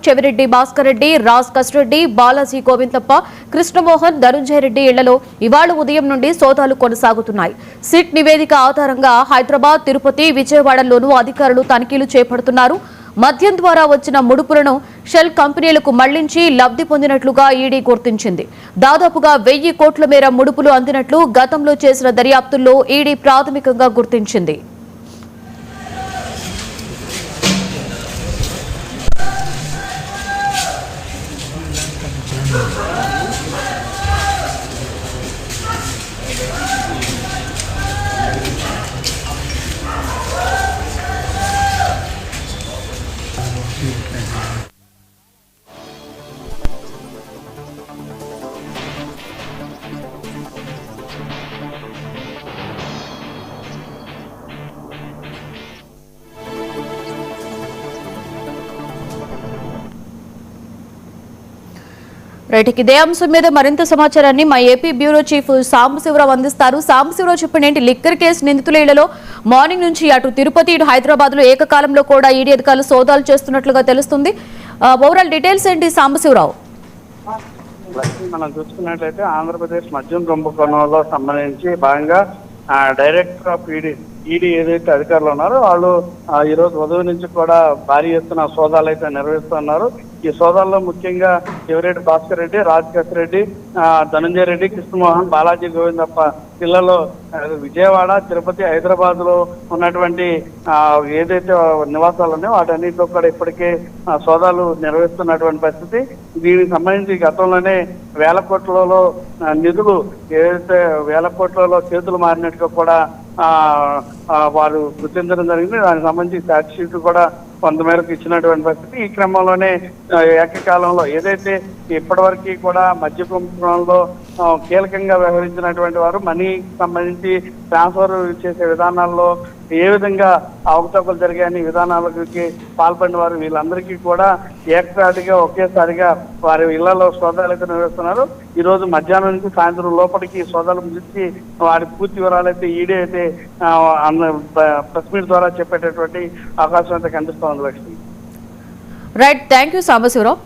చెవిరెడ్డి భాస్కర్ రెడ్డి, రాజ్ కస్రెడ్డి, బాలాజీ గోవిందప్ప, కృష్ణమోహన్, ధనుంజయ రెడ్డి ఇళ్లలో ఇవాళ ఉదయం నుండి సోదాలు కొనసాగుతున్నాయి. సిట్ నివేదిక ఆధారంగా హైదరాబాద్, తిరుపతి, విజయవాడలోనూ అధికారులు తనిఖీలు చేపడుతున్నారు. మద్యం ద్వారా వచ్చిన ముడుపులను షెల్ కంపెనీలకు మళ్లించి లబ్ధి పొందినట్లుగా ఈడీ గుర్తించింది. దాదాపుగా 1000 కోట్ల మేర ముడుపులు అందినట్లు గతంలో చేసిన దర్యాప్తుల్లో ఈడీ ప్రాథమికంగా గుర్తించింది. రైట్, ఇదే అంశం మీద మరింత సమాచారాన్ని మా ఏపీ బ్యూరో చీఫ్ సాంబశివరావు అందిస్తారు. సాంబశివరావు చెప్పండి, ఏంటి లిక్కర్ కేసు నిందితుల ఇళ్లలో మార్నింగ్ నుంచి అటు తిరుపతి, ఇటు హైదరాబాద్ లో ఏకకాలంలో కూడా ఈడీ అధికారులు సోదాలు చేస్తున్నట్లుగా తెలుస్తుంది. ఓవరాల్ డీటెయిల్స్ ఏంటి సాంబశివరావు? మనం చూసుకున్నట్లయితే ఆంధ్రప్రదేశ్ మద్యం కుంభకోణంలో సంబంధించి భాగంగా డైరెక్టర్ ఆఫ్ ఈడీ ఏదైతే అధికారులు ఉన్నారో వాళ్ళు ఈ రోజు ఉదయం నుంచి కూడా భారీ ఎత్తున సోదాలు అయితే నిర్వహిస్తున్నారు. ఈ సోదాల్లో ముఖ్యంగా చెవిరెడ్డి భాస్కర్ రెడ్డి, రాజ్ కస్రెడ్డి, ధనుంజయ రెడ్డి, కృష్ణమోహన్, బాలాజీ గోవిందప్ప ఇళ్లలో విజయవాడ, తిరుపతి, హైదరాబాద్ లో ఉన్నటువంటి ఏదైతే నివాసాలు ఉన్నాయో వాటన్నిటిలో కూడా ఇప్పటికే సోదాలు నిర్వహిస్తున్నటువంటి పరిస్థితి. దీనికి సంబంధించి గతంలోనే వేల కోట్లలో నిధులు ఏదైతే వేల కోట్లలో చేతులు మారినట్టుగా కూడా వారు గుర్తించడం జరిగింది. దానికి సంబంధించి ఛార్జ్ షీట్ కూడా కొంతమేరకు ఇచ్చినటువంటి పరిస్థితి. ఈ క్రమంలోనే ఏకకాలంలో ఏదైతే ఇప్పటివరకు కూడా మద్య కుంభకోణంలో కీలకంగా వ్యవహరించినటువంటి వారు మనీకి సంబంధించి ట్రాన్స్ఫర్ చేసే విధానాల్లో ఏ విధంగా అవకతవకలు జరిగాయని విధానాలకి పాల్పడిన వారు వీళ్ళందరికీ కూడా ఏకసారిగా ఒకేసారిగా వారి ఇళ్లలో సోదాలు అయితే నిర్వహిస్తున్నారు. ఈ రోజు మధ్యాహ్నం నుంచి సాయంత్రం లోపలికి సోదాలు ముగించి వారి పూర్తి వివరాలు అయితే ఈడీ అయితే ప్రెస్ మీట్ ద్వారా చెప్పేటటువంటి అవకాశం అయితే కనిపిస్తోంది. Lakshmi. Right, thank you Sambasivarao.